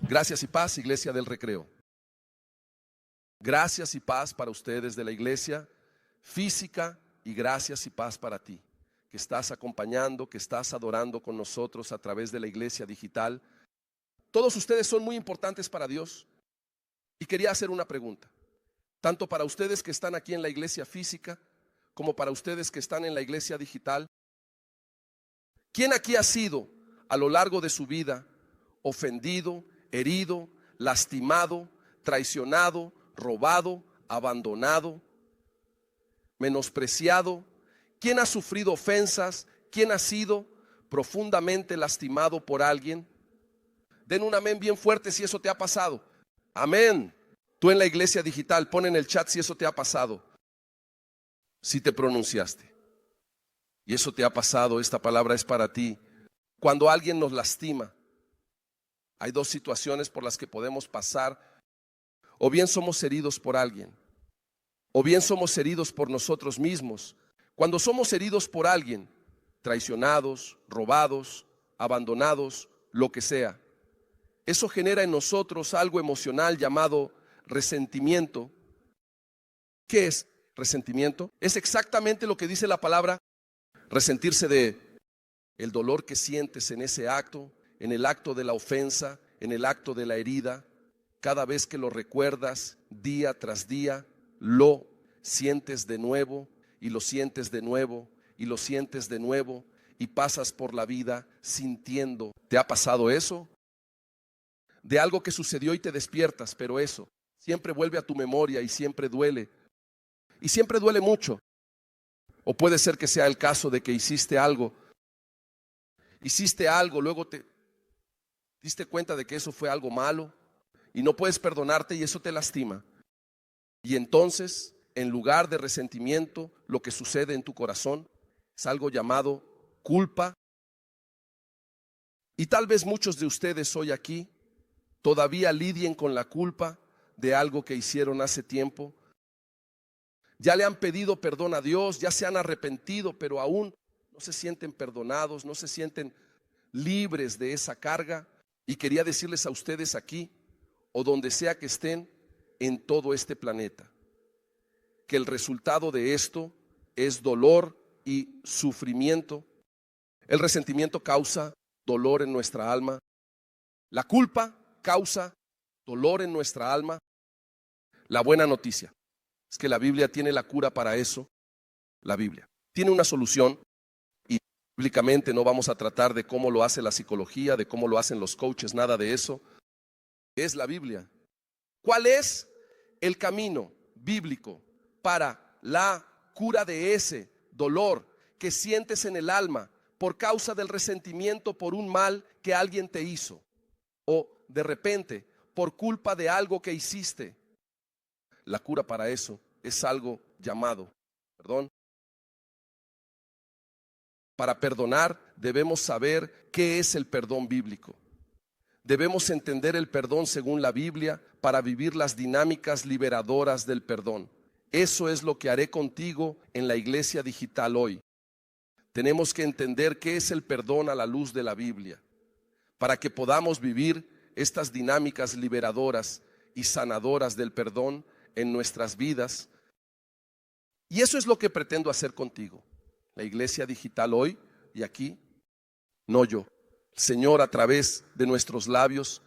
Gracias y paz, Iglesia del Recreo. Gracias y paz para ustedes de la iglesia física y gracias y paz para ti, que estás acompañando, que estás adorando con nosotros a través de la iglesia digital. Todos ustedes son muy importantes para Dios y quería hacer una pregunta, tanto para ustedes que están aquí en la iglesia física como para ustedes que están en la iglesia digital. ¿Quién aquí ha sido a lo largo de su vida ofendido, herido, lastimado, traicionado, robado, abandonado, menospreciado? ¿Quién ha sufrido ofensas? ¿Quién ha sido profundamente lastimado por alguien? Den un amén bien fuerte si eso te ha pasado. Amén. Tú en la iglesia digital, pon en el chat si eso te ha pasado. Si te pronunciaste y eso te ha pasado, esta palabra es para ti. Cuando alguien nos lastima, hay dos situaciones por las que podemos pasar. O bien somos heridos por alguien, o bien somos heridos por nosotros mismos. Cuando somos heridos por alguien, traicionados, robados, abandonados, lo que sea, eso genera en nosotros algo emocional llamado resentimiento. ¿Qué es resentimiento? Es exactamente lo que dice la palabra, resentirse de el dolor que sientes en ese acto, en el acto de la ofensa, en el acto de la herida. Cada vez que lo recuerdas, día tras día, lo sientes de nuevo y lo sientes de nuevo y lo sientes de nuevo y pasas por la vida sintiendo. ¿Te ha pasado eso? De algo que sucedió y te despiertas, pero eso siempre vuelve a tu memoria y siempre duele. Y siempre duele mucho. O puede ser que sea el caso de que hiciste algo, luego te diste cuenta de que eso fue algo malo y no puedes perdonarte y eso te lastima. Y entonces, en lugar de resentimiento, lo que sucede en tu corazón es algo llamado culpa. Y tal vez muchos de ustedes hoy aquí todavía lidien con la culpa de algo que hicieron hace tiempo. Ya le han pedido perdón a Dios, ya se han arrepentido, pero aún no se sienten perdonados, no se sienten libres de esa carga. Y quería decirles a ustedes aquí, o donde sea que estén en todo este planeta, que el resultado de esto es dolor y sufrimiento. El resentimiento causa dolor en nuestra alma. La culpa causa dolor en nuestra alma. La buena noticia es que la Biblia tiene la cura para eso. La Biblia tiene una solución y bíblicamente no vamos a tratar de cómo lo hace la psicología, de cómo lo hacen los coaches, nada de eso. Es la Biblia. ¿Cuál es el camino bíblico para la cura de ese dolor que sientes en el alma por causa del resentimiento por un mal que alguien te hizo o de repente por culpa de algo que hiciste? La cura para eso es algo llamado perdón. Para perdonar debemos saber qué es el perdón bíblico. Debemos entender el perdón según la Biblia para vivir las dinámicas liberadoras del perdón. Eso es lo que haré contigo en la iglesia digital hoy. Tenemos que entender qué es el perdón a la luz de la Biblia, para que podamos vivir estas dinámicas liberadoras y sanadoras del perdón en nuestras vidas. Y eso es lo que pretendo hacer contigo. La iglesia digital hoy y aquí, no yo. Señor, a través de nuestros labios,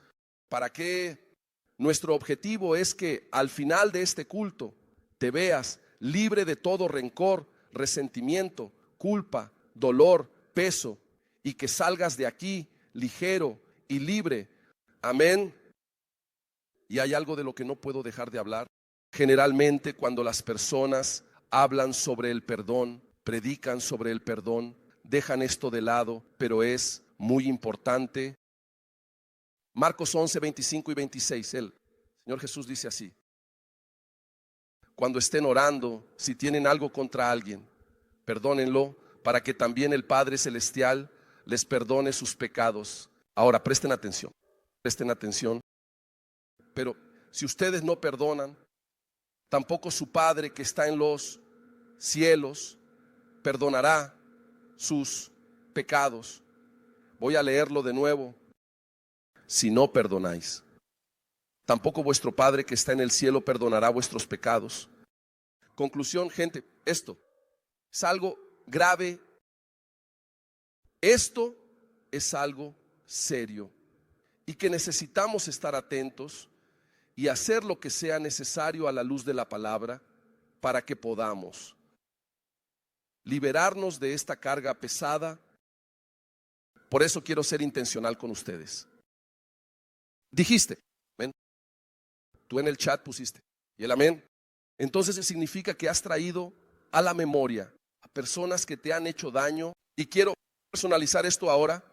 para que nuestro objetivo es que al final de este culto te veas libre de todo rencor, resentimiento, culpa, dolor, peso, y que salgas de aquí ligero y libre. Amén. Y hay algo de lo que no puedo dejar de hablar. Generalmente cuando las personas hablan sobre el perdón, predican sobre el perdón, dejan esto de lado, pero es muy importante. Marcos 11, 25 y 26, el Señor Jesús dice así: cuando estén orando, si tienen algo contra alguien, perdónenlo, para que también el Padre Celestial les perdone sus pecados. Ahora presten atención, pero si ustedes no perdonan, tampoco su Padre que está en los cielos perdonará sus pecados. Voy a leerlo de nuevo. Si no perdonáis, tampoco vuestro Padre que está en el cielo perdonará vuestros pecados. Conclusión, gente, esto es algo grave. Esto es algo serio y que necesitamos estar atentos y hacer lo que sea necesario a la luz de la palabra para que podamos liberarnos de esta carga pesada. Por eso quiero ser intencional con ustedes. Dijiste, amén. Tú en el chat pusiste, y el amén. Entonces eso significa que has traído a la memoria a personas que te han hecho daño. Y quiero personalizar esto ahora.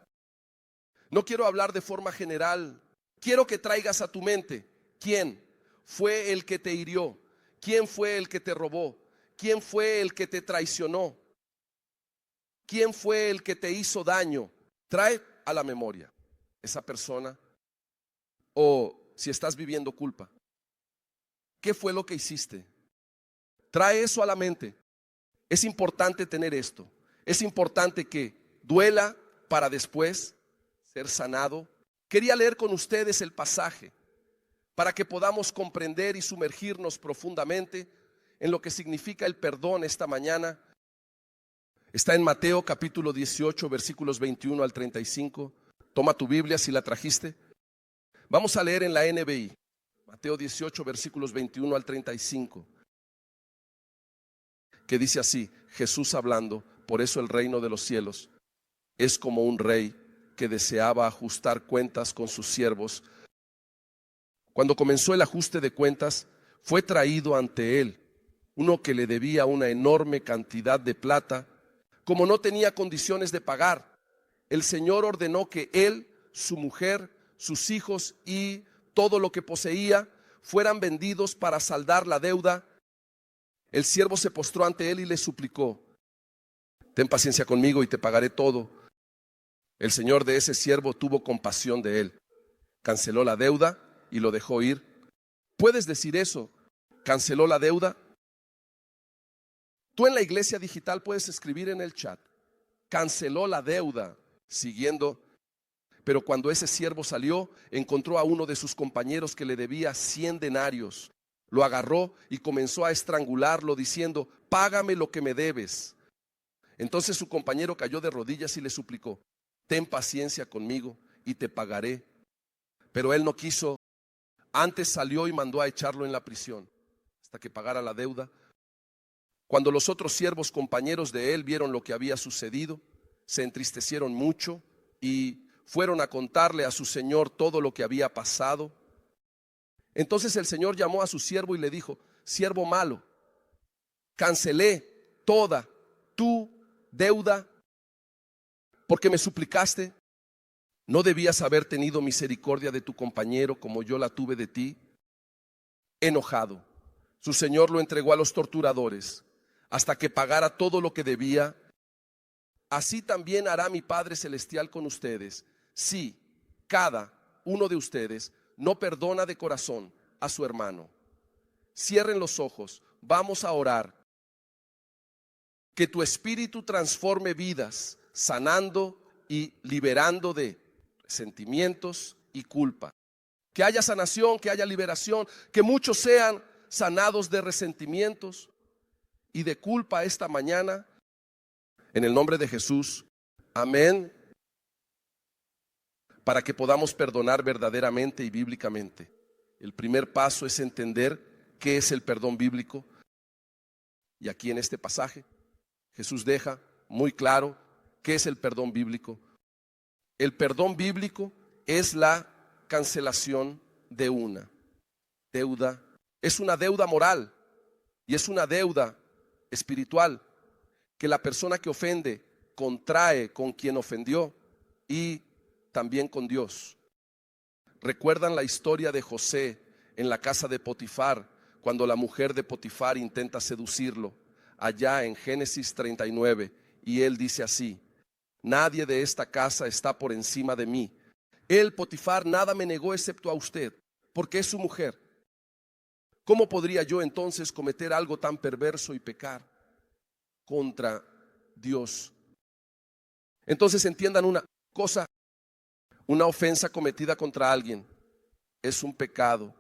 No quiero hablar de forma general. Quiero que traigas a tu mente quién fue el que te hirió, quién fue el que te robó, quién fue el que te traicionó, quién fue el que te hizo daño. Trae a la memoria esa persona. O si estás viviendo culpa, ¿qué fue lo que hiciste? Trae eso a la mente. Es importante tener esto. Es importante que duela para después ser sanado. Quería leer con ustedes el pasaje para que podamos comprender y sumergirnos profundamente en lo que significa el perdón esta mañana. Está en Mateo capítulo 18, versículos 21 al 35. Toma tu Biblia si la trajiste. Vamos a leer en la NBI, Mateo 18, versículos 21 al 35, que dice así, Jesús hablando: por eso el reino de los cielos es como un rey que deseaba ajustar cuentas con sus siervos. Cuando comenzó el ajuste de cuentas, fue traído ante él uno que le debía una enorme cantidad de plata. Como no tenía condiciones de pagar, el Señor ordenó que él, su mujer, sus hijos y todo lo que poseía fueran vendidos para saldar la deuda. El siervo se postró ante él y le suplicó: ten paciencia conmigo y te pagaré todo. El señor de ese siervo tuvo compasión de él, canceló la deuda y lo dejó ir. ¿Puedes decir eso? ¿Canceló la deuda? Tú en la iglesia digital puedes escribir en el chat: canceló la deuda, siguiendo. Pero cuando ese siervo salió, encontró a uno de sus compañeros que le debía 100 denarios. Lo agarró y comenzó a estrangularlo diciendo: págame lo que me debes. Entonces su compañero cayó de rodillas y le suplicó: ten paciencia conmigo y te pagaré. Pero él no quiso. Antes salió y mandó a echarlo en la prisión hasta que pagara la deuda. Cuando los otros siervos compañeros de él vieron lo que había sucedido, se entristecieron mucho y fueron a contarle a su señor todo lo que había pasado. Entonces el señor llamó a su siervo y le dijo: siervo malo, cancelé toda tu deuda porque me suplicaste. ¿No debías haber tenido misericordia de tu compañero como yo la tuve de ti? Enojado, su señor lo entregó a los torturadores hasta que pagara todo lo que debía. Así también hará mi Padre Celestial con ustedes, si cada uno de ustedes no perdona de corazón a su hermano. Cierren los ojos, vamos a orar. Que tu espíritu transforme vidas, sanando y liberando de sentimientos y culpa. Que haya sanación, que haya liberación, que muchos sean sanados de resentimientos y de culpa esta mañana. En el nombre de Jesús, amén. Para que podamos perdonar verdaderamente y bíblicamente. El primer paso es entender qué es el perdón bíblico. Y aquí en este pasaje, Jesús deja muy claro qué es el perdón bíblico. El perdón bíblico es la cancelación de una deuda. Es una deuda moral y es una deuda espiritual que la persona que ofende contrae con quien ofendió y también con Dios. ¿Recuerdan la historia de José en la casa de Potifar, cuando la mujer de Potifar intenta seducirlo? Allá en Génesis 39, y él dice así: nadie de esta casa está por encima de mí. Él, Potifar, nada me negó excepto a usted, porque es su mujer. ¿Cómo podría yo entonces cometer algo tan perverso y pecar contra Dios? Entonces entiendan una cosa: una ofensa cometida contra alguien es un pecado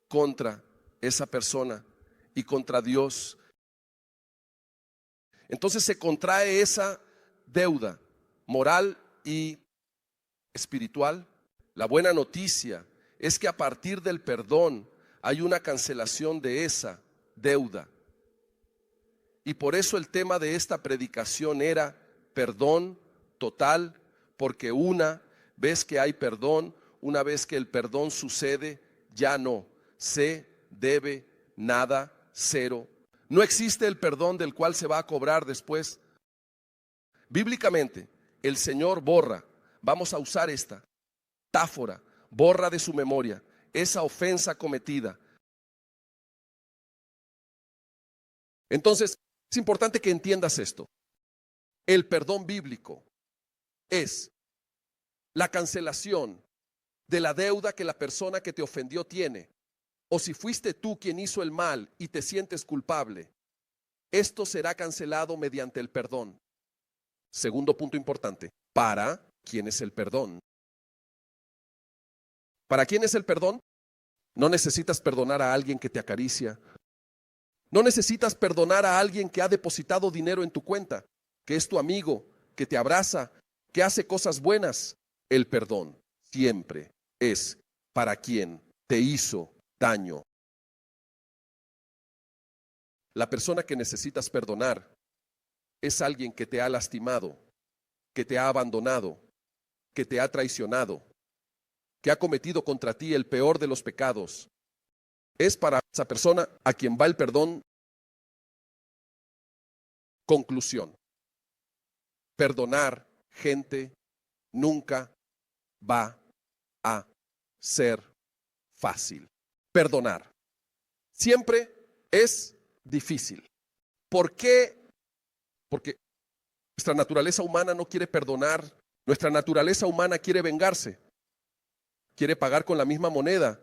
contra esa persona y contra Dios. Entonces se contrae esa deuda moral y espiritual. La buena noticia es que a partir del perdón hay una cancelación de esa deuda. Y por eso el tema de esta predicación era perdón total, porque una vez que hay perdón, una vez que el perdón sucede, ya no se debe nada, cero. No existe el perdón del cual se va a cobrar después. Bíblicamente, el Señor borra, vamos a usar esta metáfora, borra de su memoria esa ofensa cometida. Entonces, es importante que entiendas esto. El perdón bíblico es la cancelación de la deuda que la persona que te ofendió tiene. O si fuiste tú quien hizo el mal y te sientes culpable, esto será cancelado mediante el perdón. Segundo punto importante, ¿para quién es el perdón? ¿Para quién es el perdón? No necesitas perdonar a alguien que te acaricia. No necesitas perdonar a alguien que ha depositado dinero en tu cuenta, que es tu amigo, que te abraza, que hace cosas buenas. El perdón siempre es para quien te hizo daño. La persona que necesitas perdonar es alguien que te ha lastimado, que te ha abandonado, que te ha traicionado, que ha cometido contra ti el peor de los pecados. Es para esa persona a quien va el perdón. Conclusión: perdonar gente nunca va a ser fácil. Perdonar siempre es difícil. ¿Por qué? Porque nuestra naturaleza humana no quiere perdonar. Nuestra naturaleza humana quiere vengarse, quiere pagar con la misma moneda,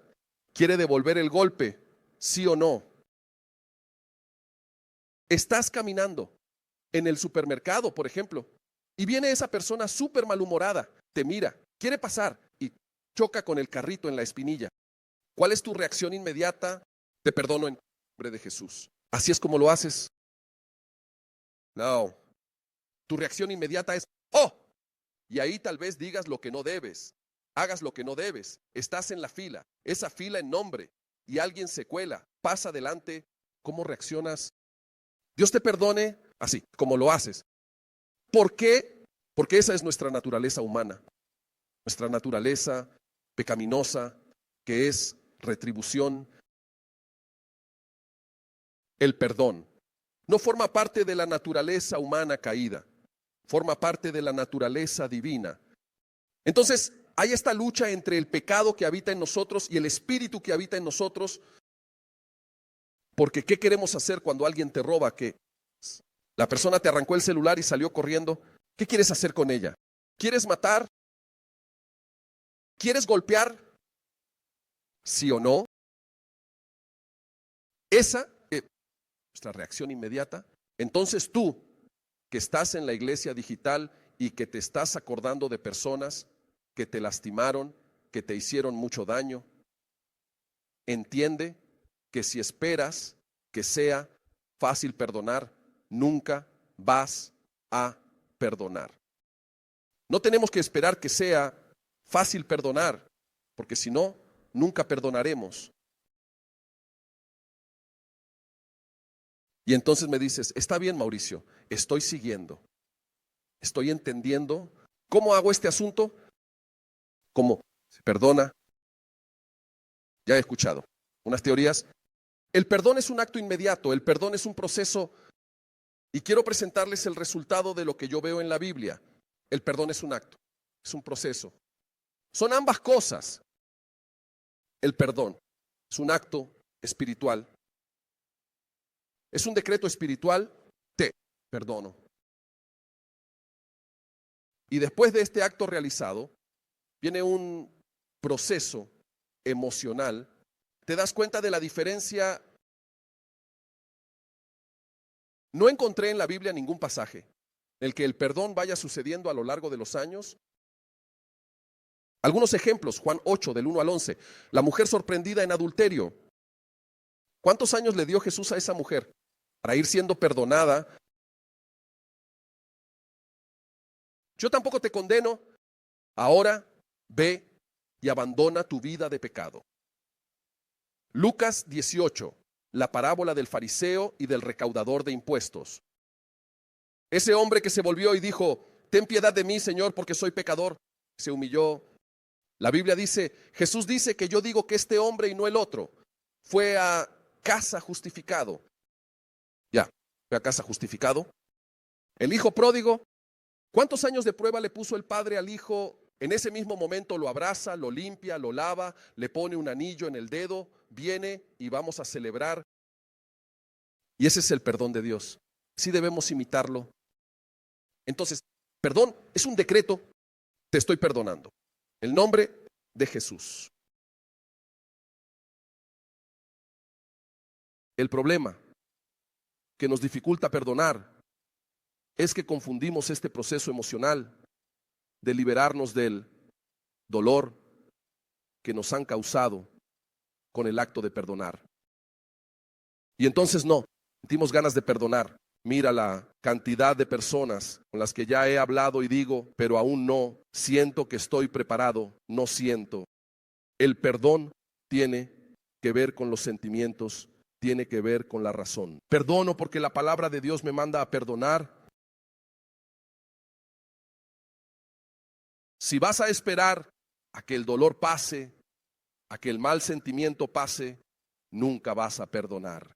quiere devolver el golpe, sí o no. Estás caminando en el supermercado, por ejemplo, y viene esa persona súper malhumorada, te mira, quiere pasar y choca con el carrito en la espinilla. ¿Cuál es tu reacción inmediata? Te perdono en nombre de Jesús. ¿Así es como lo haces? No. Tu reacción inmediata es, ¡oh! Y ahí tal vez digas lo que no debes, hagas lo que no debes. Estás en la fila, esa fila en nombre, y alguien se cuela, pasa adelante. ¿Cómo reaccionas? Dios te perdone así, como lo haces. ¿Por qué? Porque esa es nuestra naturaleza humana, nuestra naturaleza pecaminosa, que es retribución. El perdón no forma parte de la naturaleza humana caída, forma parte de la naturaleza divina. Entonces, hay esta lucha entre el pecado que habita en nosotros y el espíritu que habita en nosotros. Porque ¿qué queremos hacer cuando alguien te roba? Que la persona te arrancó el celular y salió corriendo. ¿Qué quieres hacer con ella? ¿Quieres matar? ¿Quieres golpear? ¿Sí o no? Esa es nuestra reacción inmediata. Entonces tú, que estás en la iglesia digital y que te estás acordando de personas que te lastimaron, que te hicieron mucho daño, entiende que si esperas que sea fácil perdonar, nunca vas a perdonar. No tenemos que esperar que sea fácil perdonar, porque si no, nunca perdonaremos. Y entonces me dices, está bien, Mauricio, estoy siguiendo, estoy entendiendo. ¿Cómo hago este asunto? ¿Cómo se perdona? Ya he escuchado unas teorías. El perdón es un acto inmediato, el perdón es un proceso, y quiero presentarles el resultado de lo que yo veo en la Biblia. El perdón es un acto, es un proceso. Son ambas cosas. El perdón es un acto espiritual. Es un decreto espiritual, te perdono. Y después de este acto realizado, viene un proceso emocional. ¿Te das cuenta de la diferencia? No encontré en la Biblia ningún pasaje en el que el perdón vaya sucediendo a lo largo de los años. Algunos ejemplos, Juan 8, del 1 al 11. La mujer sorprendida en adulterio. ¿Cuántos años le dio Jesús a esa mujer para ir siendo perdonada? Yo tampoco te condeno. Ahora ve y abandona tu vida de pecado. Lucas 18, la parábola del fariseo y del recaudador de impuestos. Ese hombre que se volvió y dijo: ten piedad de mí, Señor, porque soy pecador, se humilló. La Biblia dice, Jesús dice que yo digo que este hombre y no el otro fue a casa justificado. Ya, fue a casa justificado. El hijo pródigo, ¿cuántos años de prueba le puso el padre al hijo? En ese mismo momento lo abraza, lo limpia, lo lava, le pone un anillo en el dedo, viene y vamos a celebrar. Y ese es el perdón de Dios. Sí debemos imitarlo. Entonces, perdón es un decreto. Te estoy perdonando. El nombre de Jesús. El problema que nos dificulta perdonar es que confundimos este proceso emocional de liberarnos del dolor que nos han causado con el acto de perdonar. Y entonces no, sentimos ganas de perdonar. Mira la cantidad de personas con las que ya he hablado y digo, pero aún no, siento que estoy preparado, no siento. El perdón tiene que ver con los sentimientos, tiene que ver con la razón. Perdono porque la palabra de Dios me manda a perdonar. Si vas a esperar a que el dolor pase, a que el mal sentimiento pase, nunca vas a perdonar.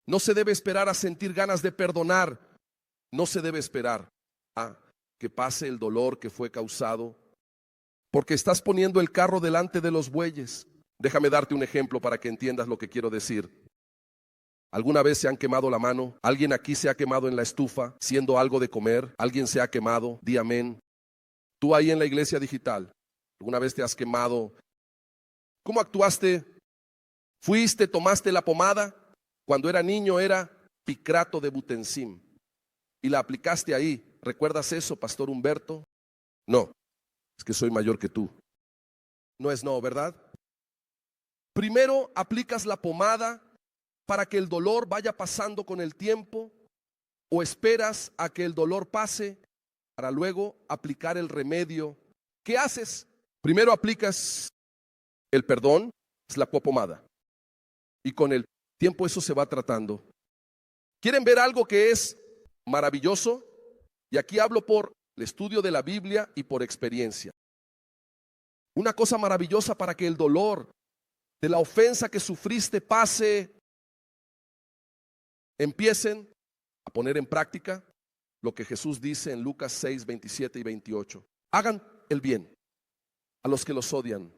No se debe esperar a sentir ganas de perdonar. No se debe esperar a que pase el dolor que fue causado, porque estás poniendo el carro delante de los bueyes. Déjame darte un ejemplo para que entiendas lo que quiero decir. ¿Alguna vez se han quemado la mano? ¿Alguien aquí se ha quemado en la estufa siendo algo de comer? ¿Alguien se ha quemado? Di amén. Tú ahí en la iglesia digital, ¿alguna vez te has quemado? ¿Cómo actuaste? ¿Fuiste, tomaste la pomada? Cuando era niño era picrato de butencim y la aplicaste ahí. ¿Recuerdas eso, Pastor Humberto? No, es que soy mayor que tú. No es no, ¿verdad? Primero aplicas la pomada para que el dolor vaya pasando con el tiempo, o esperas a que el dolor pase para luego aplicar el remedio. ¿Qué haces? Primero aplicas el perdón, es la pomada, y con el tiempo eso se va tratando. ¿Quieren ver algo que es maravilloso? Y aquí hablo por el estudio de la Biblia y por experiencia. Una cosa maravillosa para que el dolor de la ofensa que sufriste pase. Empiecen a poner en práctica lo que Jesús dice en Lucas 6, 27 y 28. Hagan el bien a los que los odian.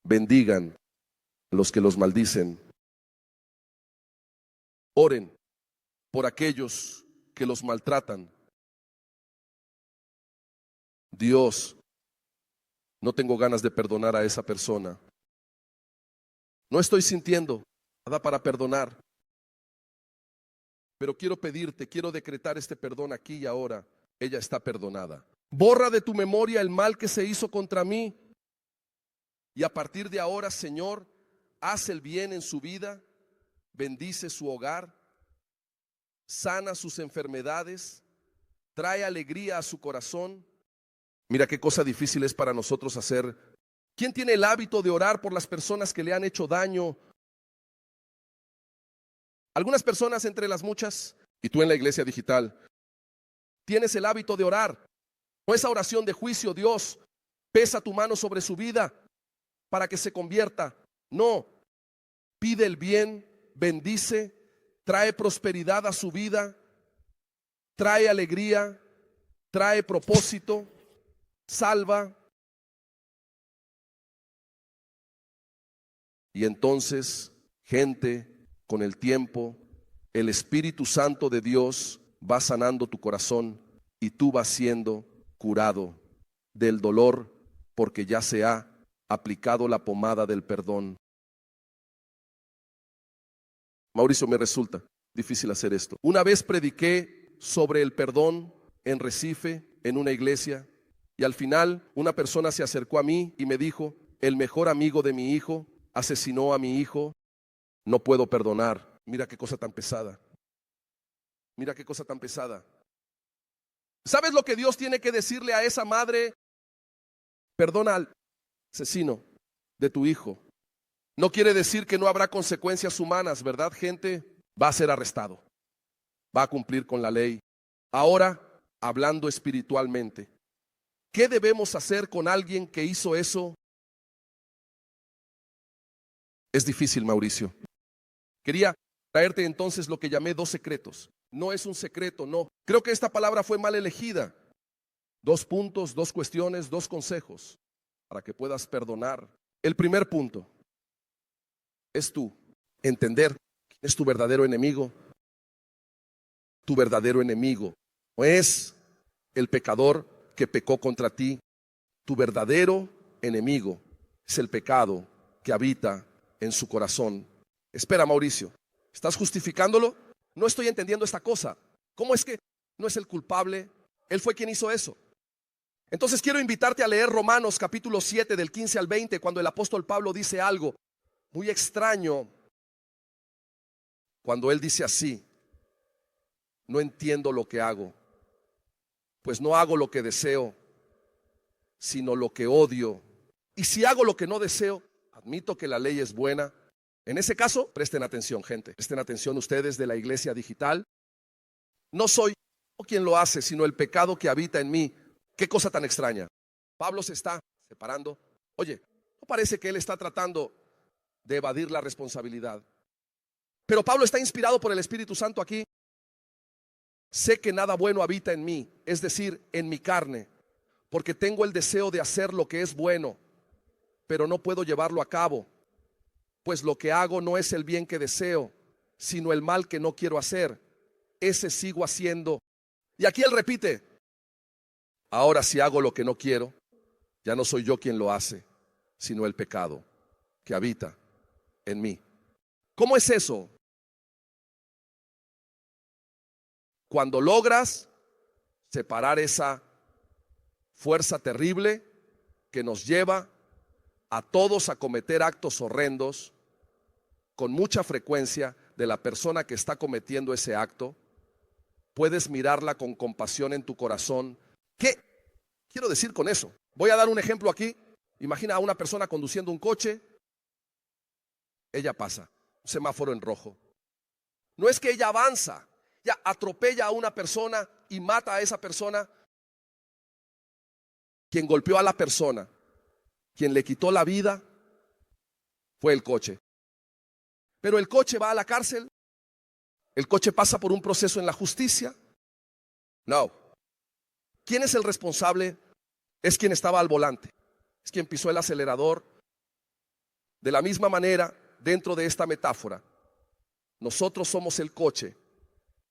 Bendigan a los que los maldicen. Oren por aquellos que los maltratan. Dios, no tengo ganas de perdonar a esa persona. No estoy sintiendo nada para perdonar, pero quiero pedirte, quiero decretar este perdón aquí y ahora. Ella está perdonada. Borra de tu memoria el mal que se hizo contra mí, y a partir de ahora, Señor, haz el bien en su vida, bendice su hogar, sana sus enfermedades, trae alegría a su corazón. Mira qué cosa difícil es para nosotros hacer. ¿Quién tiene el hábito de orar por las personas que le han hecho daño? Algunas personas entre las muchas, y tú en la iglesia digital, tienes el hábito de orar. No esa oración de juicio, Dios, pesa tu mano sobre su vida para que se convierta. No, pide el bien, bendice, trae prosperidad a su vida, trae alegría, trae propósito, salva. Y entonces, gente, con el tiempo, el Espíritu Santo de Dios va sanando tu corazón y tú vas siendo curado del dolor porque ya se ha aplicado la pomada del perdón. Mauricio, me resulta difícil hacer esto. Una vez prediqué sobre el perdón en Recife, en una iglesia, y Y al final una persona se acercó a mí y me dijo, el mejor amigo de mi hijo asesinó a mi hijo, no puedo perdonar. Mira qué cosa tan pesada. Mira qué cosa tan pesada. ¿Sabes lo que Dios tiene que decirle a esa madre? Perdona al asesino de tu hijo. No quiere decir que no habrá consecuencias humanas, ¿verdad, gente? Va a ser arrestado. Va a cumplir con la ley. Ahora, hablando espiritualmente, ¿qué debemos hacer con alguien que hizo eso? Es difícil, Mauricio. Quería traerte entonces lo que llamé 2 secretos. No es un secreto, no. Creo que esta palabra fue mal elegida. 2 puntos, 2 cuestiones, 2 consejos para que puedas perdonar. El primer punto es tú entender quién es tu verdadero enemigo. Tu verdadero enemigo no es el pecador que pecó contra ti. Tu verdadero enemigo es el pecado que habita en su corazón. Espera, Mauricio, ¿estás justificándolo? No estoy entendiendo esta cosa. ¿Cómo es que no es el culpable? Él fue quien hizo eso. Entonces quiero invitarte a leer Romanos capítulo 7 del 15 al 20, cuando el apóstol Pablo dice algo muy extraño. Cuando él dice así: no entiendo lo que hago, pues no hago lo que deseo, sino lo que odio. Y si hago lo que no deseo, admito que la ley es buena. En ese caso, presten atención, gente. Presten atención ustedes de la iglesia digital. No soy yo quien lo hace, sino el pecado que habita en mí. Qué cosa tan extraña. Pablo se está separando. Oye, ¿no parece que él está tratando de evadir la responsabilidad? Pero Pablo está inspirado por el Espíritu Santo aquí. Sé que nada bueno habita en mí, es decir, en mi carne, porque tengo el deseo de hacer lo que es bueno, pero no puedo llevarlo a cabo. Pues lo que hago no es el bien que deseo, sino el mal que no quiero hacer. Ese sigo haciendo. Y aquí él repite: ahora si hago lo que no quiero, ya no soy yo quien lo hace, sino el pecado que habita en mí. ¿Cómo es eso? Cuando logras separar esa fuerza terrible que nos lleva a todos a cometer actos horrendos con mucha frecuencia de la persona que está cometiendo ese acto, puedes mirarla con compasión en tu corazón. ¿Qué quiero decir con eso? Voy a dar un ejemplo aquí. Imagina a una persona conduciendo un coche. Ella pasa, un semáforo en rojo. No es que ella avanza, ya atropella a una persona y mata a esa persona. Quien golpeó a la persona, quien le quitó la vida, fue el coche. Pero el coche va a la cárcel. El coche pasa por un proceso en la justicia. No. ¿Quién es el responsable? Es quien estaba al volante, es quien pisó el acelerador. De la misma manera, dentro de esta metáfora, nosotros somos el coche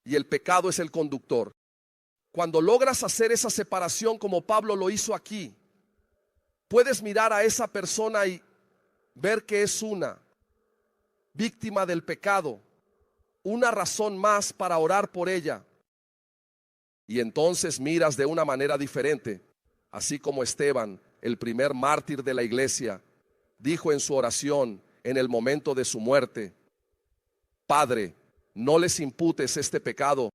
y el pecado es el conductor. Cuando logras hacer esa separación como Pablo lo hizo aquí, puedes mirar a esa persona y ver que es una víctima del pecado, una razón más para orar por ella. Y entonces miras de una manera diferente, así como Esteban, el primer mártir de la iglesia, dijo en su oración en el momento de su muerte: Padre, no les imputes este pecado.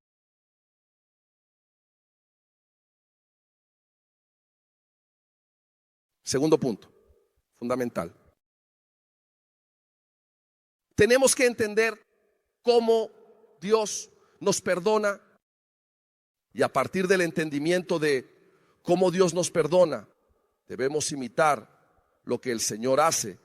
Segundo punto, fundamental. Tenemos que entender cómo Dios nos perdona, y a partir del entendimiento de cómo Dios nos perdona, debemos imitar lo que el Señor hace.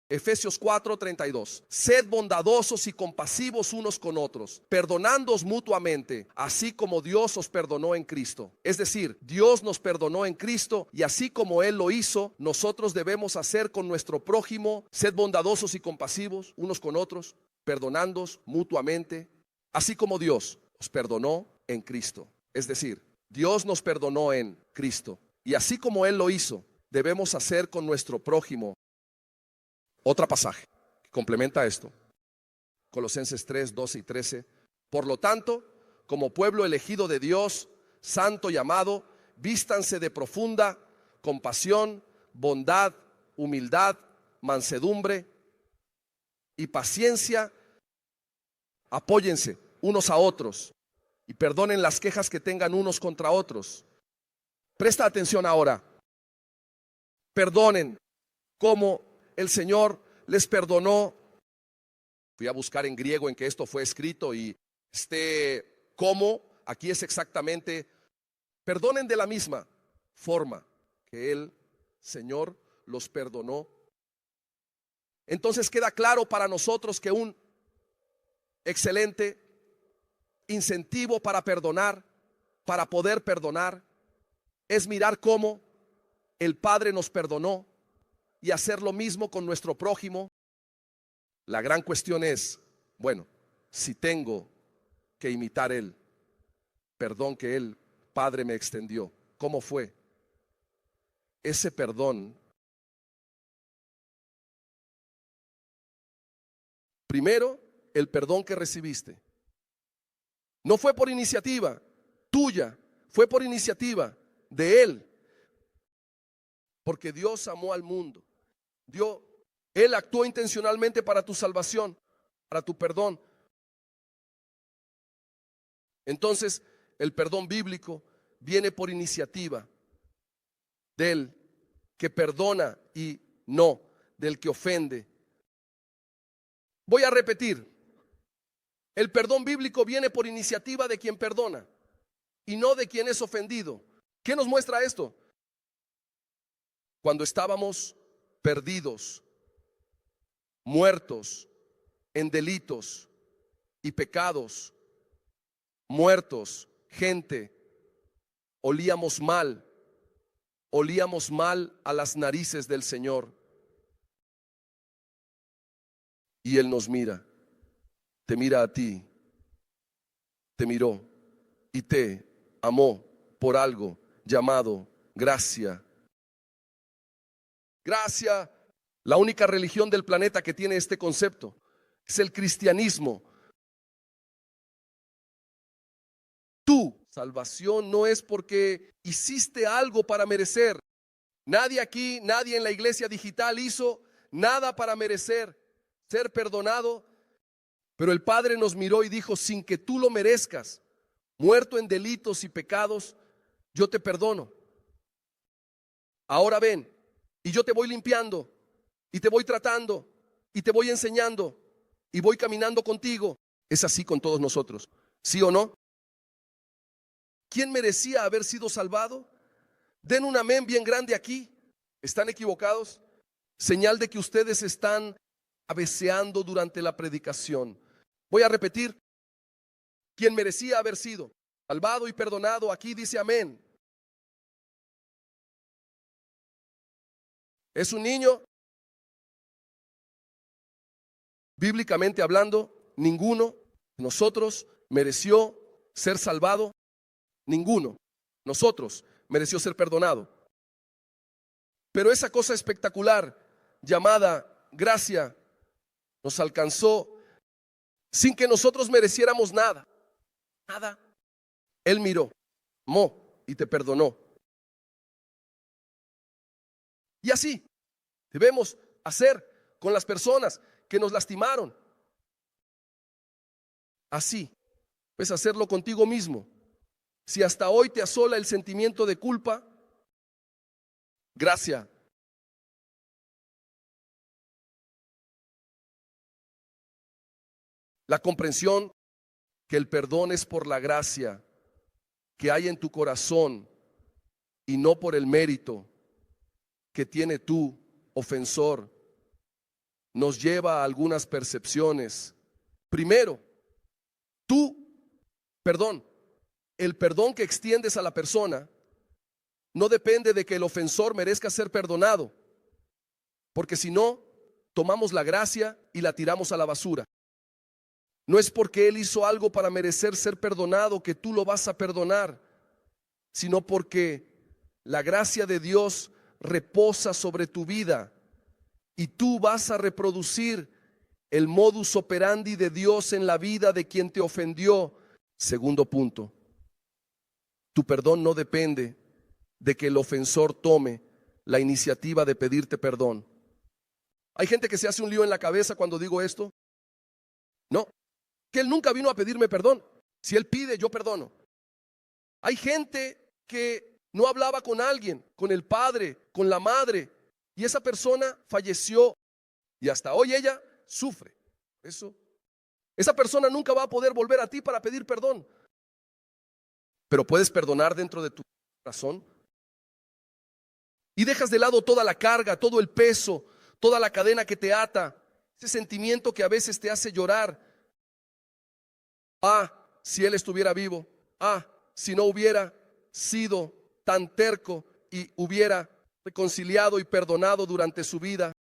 Efesios 4:32. Sed bondadosos y compasivos unos con otros, perdonándoos mutuamente, así como Dios os perdonó en Cristo. Es decir, Dios nos perdonó en Cristo, y así como Él lo hizo, nosotros debemos hacer con nuestro prójimo. Sed bondadosos y compasivos unos con otros, perdonándoos mutuamente, así como Dios os perdonó en Cristo. Es decir, Dios nos perdonó en Cristo, y así como Él lo hizo, debemos hacer con nuestro prójimo. Otro pasaje que complementa esto, Colosenses 3:12 y 13. Por lo tanto, como pueblo elegido de Dios, santo y amado, vístanse de profunda compasión, bondad, humildad, mansedumbre y paciencia. Apóyense unos a otros y perdonen las quejas que tengan unos contra otros. Presta atención ahora. Perdonen como el Señor les perdonó. Fui a buscar en griego en que esto fue escrito y como aquí es exactamente: perdonen de la misma forma que el Señor los perdonó. Entonces queda claro para nosotros que un excelente incentivo para perdonar, para poder perdonar, es mirar cómo el Padre nos perdonó y hacer lo mismo con nuestro prójimo. La gran cuestión es, bueno, si tengo que imitar el perdón que el Padre me extendió, ¿cómo fue? Ese perdón, primero, el perdón que recibiste no fue por iniciativa tuya, fue por iniciativa de Él, porque Dios amó al mundo. Él actuó intencionalmente para tu salvación, para tu perdón. Entonces, el perdón bíblico viene por iniciativa del que perdona y no del que ofende. Voy a repetir: el perdón bíblico viene por iniciativa de quien perdona y no de quien es ofendido. ¿Qué nos muestra esto? Cuando estábamos perdidos, muertos en delitos y pecados, muertos, gente, olíamos mal a las narices del Señor. Y Él nos mira, te mira a ti, te miró y te amó por algo llamado gracia. Gracia, la única religión del planeta que tiene este concepto es el cristianismo. Tu salvación no es porque hiciste algo para merecer. Nadie aquí, nadie en la iglesia digital hizo nada para merecer ser perdonado, pero el Padre nos miró y dijo: sin que tú lo merezcas, muerto en delitos y pecados, yo te perdono. Ahora ven, y yo te voy limpiando, y te voy tratando, y te voy enseñando, y voy caminando contigo. Es así con todos nosotros, ¿sí o no? ¿Quién merecía haber sido salvado? Den un amén bien grande aquí. ¿Están equivocados? Señal de que ustedes están cabeceando durante la predicación. Voy a repetir: quien merecía haber sido salvado y perdonado, aquí dice amén. ¿Es un niño? Bíblicamente hablando, ninguno de nosotros mereció ser salvado. Ninguno de nosotros mereció ser perdonado. Pero esa cosa espectacular llamada gracia nos alcanzó sin que nosotros mereciéramos nada. Nada. Él miró, amó y te perdonó. Y así debemos hacer con las personas que nos lastimaron. Así puedes hacerlo contigo mismo. Si hasta hoy te asola el sentimiento de culpa, gracia. La comprensión que el perdón es por la gracia que hay en tu corazón y no por el mérito que tiene tu ofensor, nos lleva a algunas percepciones. Primero, el perdón que extiendes a la persona no depende de que el ofensor merezca ser perdonado, porque si no, tomamos la gracia y la tiramos a la basura. No es porque él hizo algo para merecer ser perdonado que tú lo vas a perdonar, sino porque la gracia de Dios reposa sobre tu vida y tú vas a reproducir el modus operandi de Dios en la vida de quien te ofendió. Segundo punto, tu perdón no depende de que el ofensor tome la iniciativa de pedirte perdón. Hay gente que se hace un lío en la cabeza cuando digo esto. No, que él nunca vino a pedirme perdón. Si él pide, yo perdono. Hay gente que no hablaba con alguien, con el padre, con la madre, y esa persona falleció y hasta hoy ella sufre. Esa persona nunca va a poder volver a ti para pedir perdón. Pero puedes perdonar dentro de tu corazón y dejas de lado toda la carga, todo el peso, toda la cadena que te ata, ese sentimiento que a veces te hace llorar. Si él estuviera vivo, si no hubiera sido tan terco y hubiera reconciliado y perdonado durante su vida.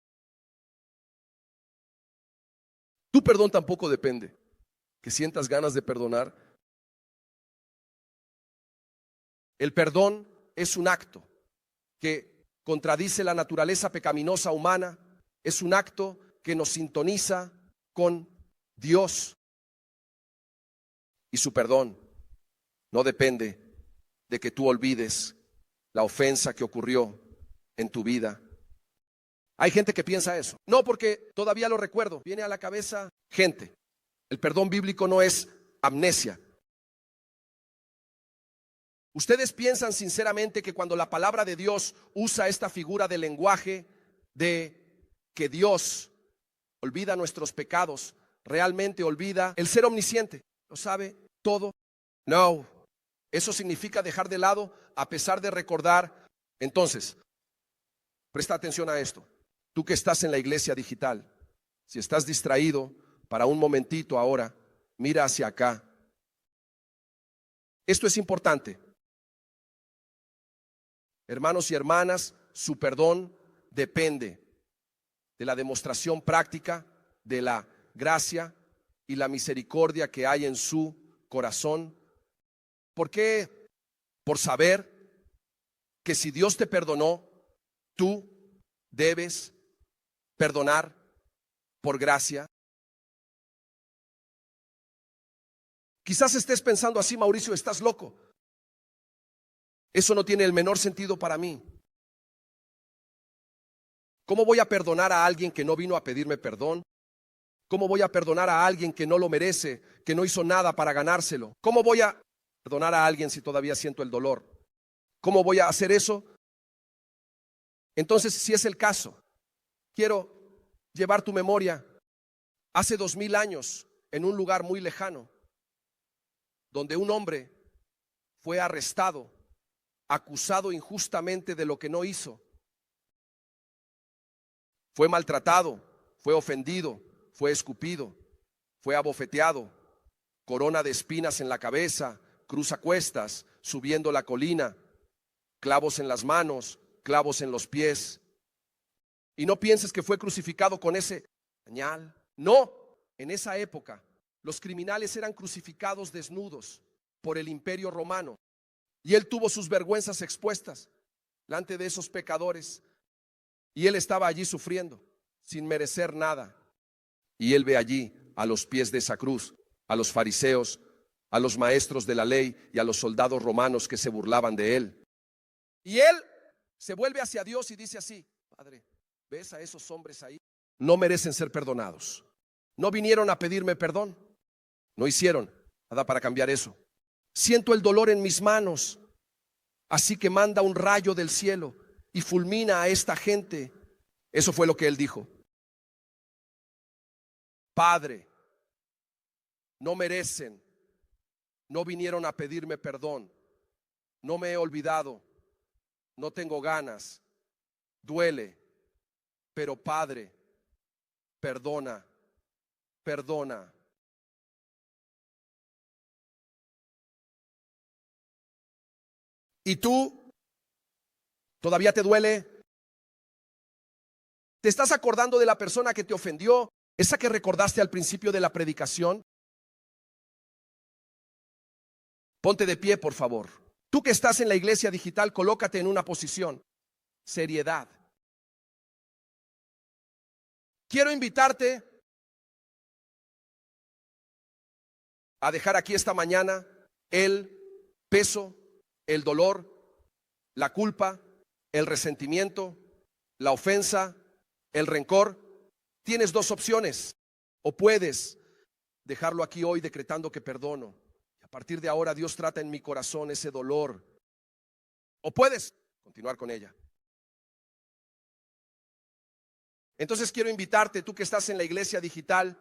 Tu perdón tampoco depende que sientas ganas de perdonar. El perdón es un acto que contradice la naturaleza pecaminosa humana, es un acto que nos sintoniza con Dios. Y su perdón no depende de que tú olvides la ofensa que ocurrió en tu vida. Hay gente que piensa eso. No, porque todavía lo recuerdo. Viene a la cabeza gente. El perdón bíblico no es amnesia. ¿Ustedes piensan sinceramente que cuando la palabra de Dios usa esta figura de lenguaje de que Dios olvida nuestros pecados, realmente olvida el ser omnisciente? ¿Lo sabe todo? No. Eso significa dejar de lado a pesar de recordar. Entonces, presta atención a esto. Tú que estás en la iglesia digital, si estás distraído para un momentito ahora, mira hacia acá. Esto es importante. Hermanos y hermanas, su perdón depende de la demostración práctica de la gracia y la misericordia que hay en su corazón. ¿Por qué? Por saber que si Dios te perdonó, tú debes perdonar por gracia. Quizás estés pensando así, Mauricio, estás loco. Eso no tiene el menor sentido para mí. ¿Cómo voy a perdonar a alguien que no vino a pedirme perdón? ¿Cómo voy a perdonar a alguien que no lo merece, que no hizo nada para ganárselo? ¿Cómo voy a perdonar a alguien si todavía siento el dolor? ¿Cómo voy a hacer eso? Entonces, si es el caso, quiero llevar tu memoria hace 2000 años en un lugar muy lejano, donde un hombre fue arrestado, acusado injustamente de lo que no hizo. Fue maltratado, fue ofendido, fue escupido, fue abofeteado, corona de espinas en la cabeza, cruz a cuestas, subiendo la colina, clavos en las manos, clavos en los pies. Y no pienses que fue crucificado con ese pañal. No, en esa época los criminales eran crucificados desnudos por el imperio romano. Y él tuvo sus vergüenzas expuestas delante de esos pecadores. Y él estaba allí sufriendo sin merecer nada. Y él ve allí a los pies de esa cruz a los fariseos, a los maestros de la ley y a los soldados romanos que se burlaban de él. Y él se vuelve hacia Dios y dice así: Padre, ¿ves a esos hombres ahí? No merecen ser perdonados. No vinieron a pedirme perdón. No hicieron nada para cambiar eso. Siento el dolor en mis manos. Así que manda un rayo del cielo y fulmina a esta gente. Eso fue lo que él dijo. Padre, no merecen, no vinieron a pedirme perdón. No me he olvidado, no tengo ganas, duele, pero Padre, perdona, perdona. ¿Y tú? ¿Todavía te duele? ¿Te estás acordando de la persona que te ofendió? Esa que recordaste al principio de la predicación. Ponte de pie, por favor. Tú que estás en la iglesia digital, colócate en una posición. Seriedad. Quiero invitarte a dejar aquí esta mañana el peso, el dolor, la culpa, el resentimiento, la ofensa, el rencor, tienes dos opciones. O puedes dejarlo aquí hoy decretando que perdono. A partir de ahora Dios trata en mi corazón ese dolor. O puedes continuar con ella. Entonces quiero invitarte, tú que estás en la iglesia digital,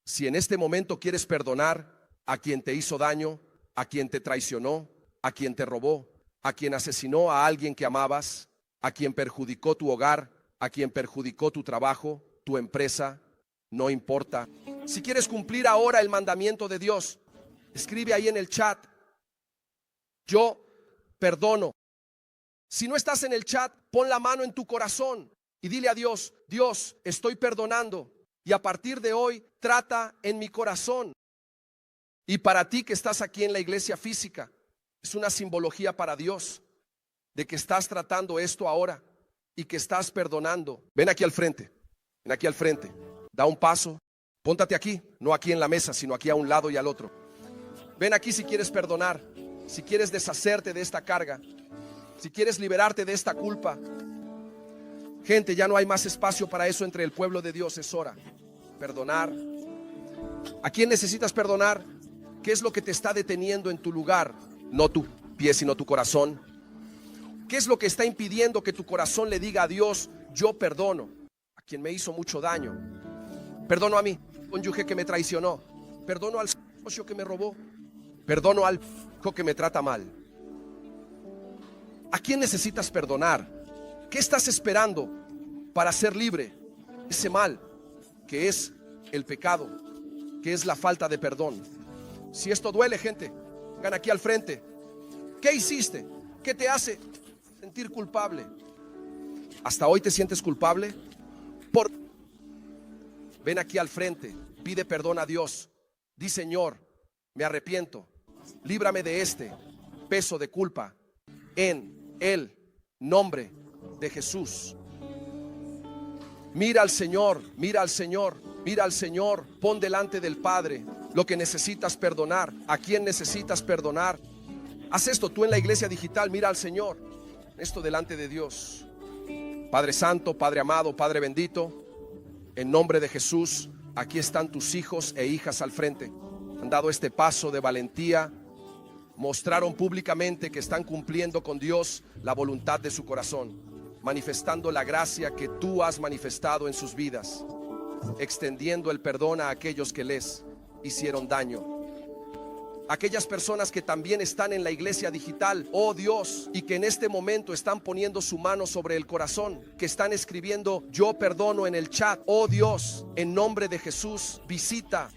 si en este momento quieres perdonar a quien te hizo daño, a quien te traicionó, a quien te robó, a quien asesinó a alguien que amabas, a quien perjudicó tu hogar, a quien perjudicó tu trabajo, tu empresa, no importa. Si quieres cumplir ahora el mandamiento de Dios, escribe ahí en el chat: yo perdono. Si no estás en el chat, pon la mano en tu corazón y dile a Dios: Dios, estoy perdonando, y a partir de hoy trata en mi corazón. Y para ti que estás aquí en la iglesia física, es una simbología para Dios de que estás tratando esto ahora y que estás perdonando. Ven aquí al frente, ven aquí al frente, da un paso, póntate aquí, no aquí en la mesa, sino aquí a un lado y al otro. Ven aquí si quieres perdonar, si quieres deshacerte de esta carga, si quieres liberarte de esta culpa. Gente, ya no hay más espacio para eso entre el pueblo de Dios, es hora. Perdonar. ¿A quién necesitas perdonar? ¿Qué es lo que te está deteniendo en tu lugar? No tu pie, sino tu corazón. ¿Qué es lo que está impidiendo que tu corazón le diga a Dios: yo perdono a quien me hizo mucho daño? Perdono a mi cónyuge que me traicionó. Perdono al socio que me robó. Perdono al hijo que me trata mal. ¿A quién necesitas perdonar? ¿Qué estás esperando para ser libre? Ese mal que es el pecado, que es la falta de perdón. Si esto duele, gente, vengan aquí al frente. ¿Qué hiciste? ¿Qué te hace sentir culpable? ¿Hasta hoy te sientes culpable? Ven aquí al frente, pide perdón a Dios. Di: Señor, me arrepiento, líbrame de este peso de culpa en el nombre de Jesús. Mira al Señor, mira al Señor, mira al Señor. Pon delante del Padre lo que necesitas perdonar, a quién necesitas perdonar. Haz esto tú en la iglesia digital, mira al Señor, esto delante de Dios. Padre Santo, Padre amado, Padre bendito, en nombre de Jesús, aquí están tus hijos e hijas al frente. Han dado este paso de valentía, mostraron públicamente que están cumpliendo con Dios la voluntad de su corazón, manifestando la gracia que tú has manifestado en sus vidas, extendiendo el perdón a aquellos que les hicieron daño. Aquellas personas que también están en la iglesia digital, oh Dios, y que en este momento están poniendo su mano sobre el corazón, que están escribiendo yo perdono en el chat, oh Dios, en nombre de Jesús, visita,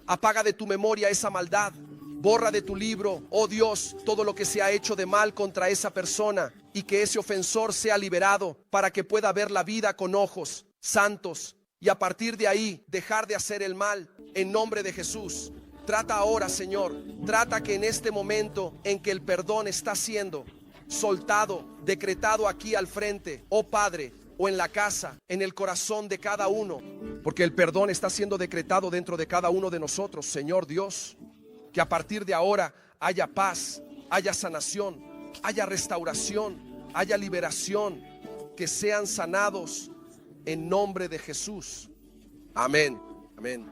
apaga de tu memoria esa maldad, borra de tu libro, oh Dios, todo lo que se ha hecho de mal contra esa persona, y que ese ofensor sea liberado para que pueda ver la vida con ojos santos, y a partir de ahí dejar de hacer el mal en nombre de Jesús. Trata ahora, Señor, trata que en este momento en que el perdón está siendo soltado, decretado aquí al frente, oh Padre, o en la casa, en el corazón de cada uno, porque el perdón está siendo decretado dentro de cada uno de nosotros, Señor Dios, que a partir de ahora haya paz, haya sanación, haya restauración, haya liberación, que sean sanados en nombre de Jesús. Amén, amén.